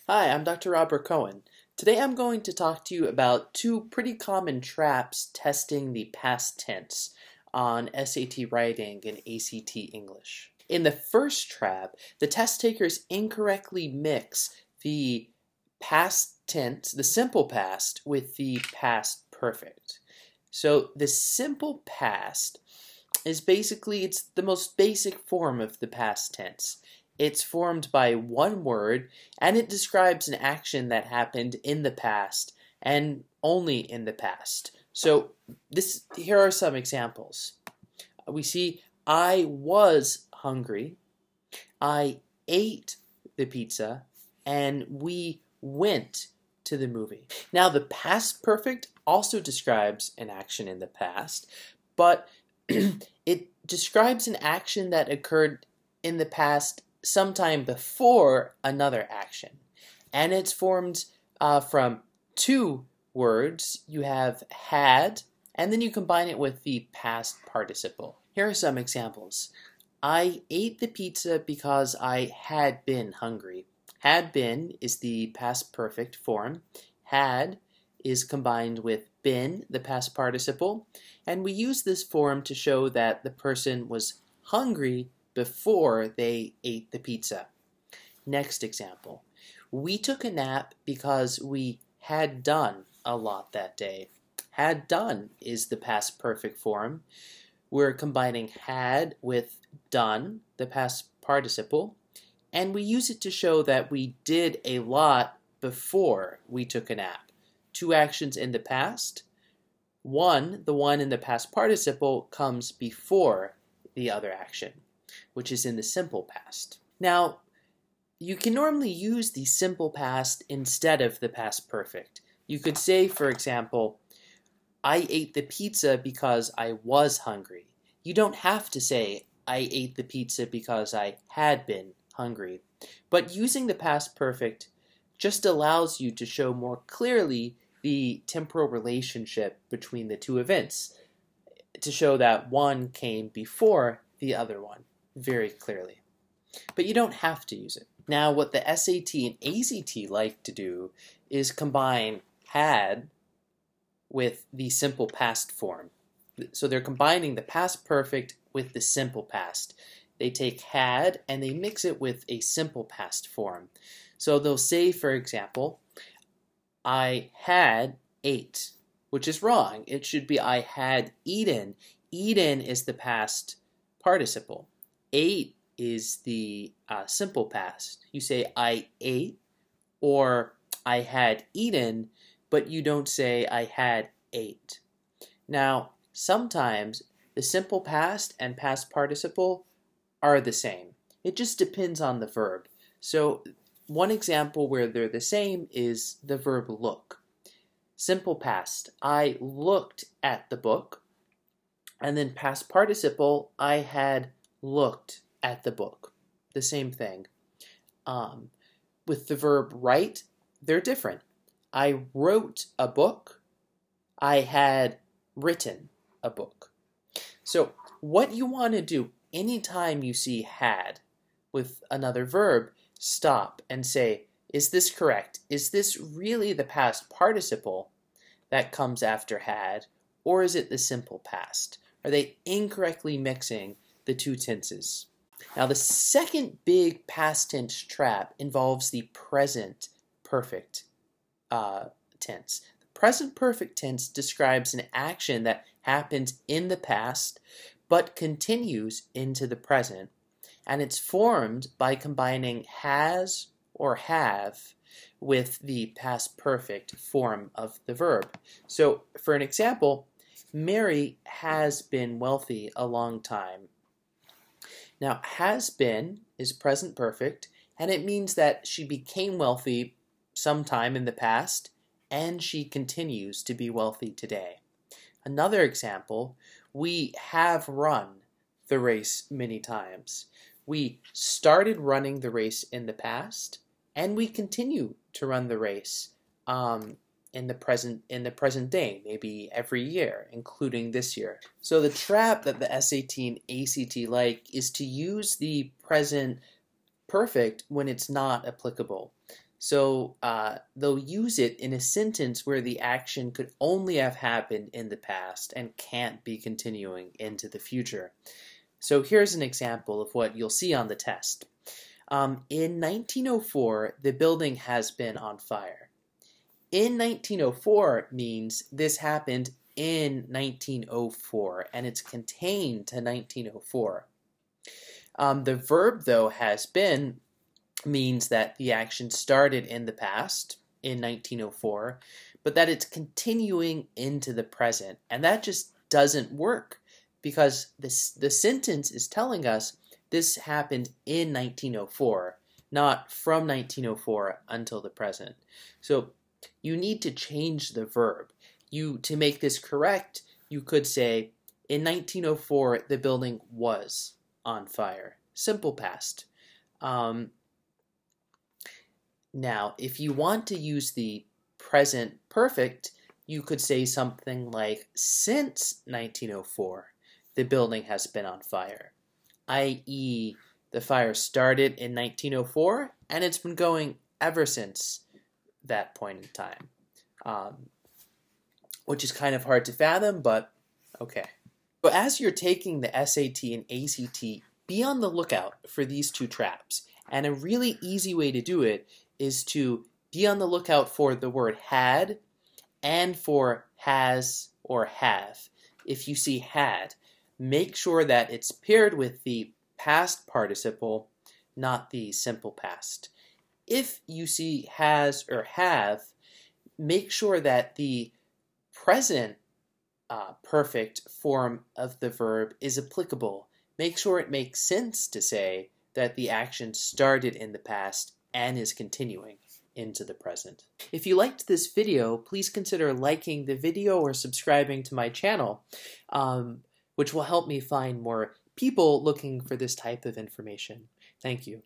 Hi, I'm Dr. Robert Cohen. Today I'm going to talk to you about two pretty common traps testing the past tense on SAT writing and ACT English. In the first trap, the test takers incorrectly mix the past tense, the simple past, with the past perfect. So the simple past is basically, it's the most basic form of the past tense. It's formed by one word, and it describes an action that happened in the past and only in the past. So here are some examples. We see, I was hungry, I ate the pizza, and we went to the movie. Now, the past perfect also describes an action in the past, but it describes an action that occurred in the past sometime before another action. And it's formed from two words. You have had, and then you combine it with the past participle. Here are some examples. I ate the pizza because I had been hungry. Had been is the past perfect form. Had is combined with been, the past participle, and we use this form to show that the person was hungry before they ate the pizza. Next example. We took a nap because we had done a lot that day. Had done is the past perfect form. We're combining had with done, the past participle, and we use it to show that we did a lot before we took a nap. Two actions in the past. The one in the past participle comes before the other action, which is in the simple past. Now, you can normally use the simple past instead of the past perfect. You could say, for example, I ate the pizza because I was hungry. You don't have to say, I ate the pizza because I had been hungry. But using the past perfect just allows you to show more clearly the temporal relationship between the two events, to show that one came before the other one very clearly. But you don't have to use it. Now, what the SAT and ACT like to do is combine had with the simple past form. So they're combining the past perfect with the simple past. They take had and they mix it with a simple past form. So they'll say, for example, I had ate, which is wrong. It should be I had eaten. Eaten is the past participle. Ate is the simple past. You say I ate or I had eaten, but you don't say I had ate. Now, sometimes the simple past and past participle are the same. It just depends on the verb. So one example where they're the same is the verb look. Simple past, I looked at the book. And then past participle, I had looked at the book. The same thing. With the verb write, they're different. I wrote a book. I had written a book. So what you want to do anytime you see had with another verb, stop and say, is this correct? Is this really the past participle that comes after had, or is it the simple past? Are they incorrectly mixing the two tenses? Now, the second big past tense trap involves the present perfect tense. The present perfect tense describes an action that happens in the past but continues into the present, and it's formed by combining has or have with the past perfect form of the verb. So, for an example, Mary has been wealthy a long time. Now, has been is present perfect, and it means that she became wealthy sometime in the past, and she continues to be wealthy today. Another example, we have run the race many times. We started running the race in the past, and we continue to run the race in the present day, maybe every year, including this year. So the trap that the SAT and ACT like is to use the present perfect when it's not applicable. So they'll use it in a sentence where the action could only have happened in the past and can't be continuing into the future. So here's an example of what you'll see on the test. In 1904, the building has been on fire. In 1904 means this happened in 1904, and it's contained to 1904. The verb, though, has been means that the action started in the past, in 1904, but that it's continuing into the present. And that just doesn't work because the sentence is telling us this happened in 1904, not from 1904 until the present. So you need to change the verb. To make this correct, you could say, in 1904, the building was on fire. Simple past. Now, if you want to use the present perfect, you could say something like, since 1904, the building has been on fire, i.e., the fire started in 1904, and it's been going ever since that point in time, which is kind of hard to fathom, but okay. So as you're taking the SAT and ACT, be on the lookout for these two traps, and a really easy way to do it is to be on the lookout for the word had and for has or have. If you see had, make sure that it's paired with the past participle, not the simple past. If you see has or have, make sure that the present perfect form of the verb is applicable. Make sure it makes sense to say that the action started in the past and is continuing into the present. If you liked this video, please consider liking the video or subscribing to my channel, which will help me find more people looking for this type of information. Thank you.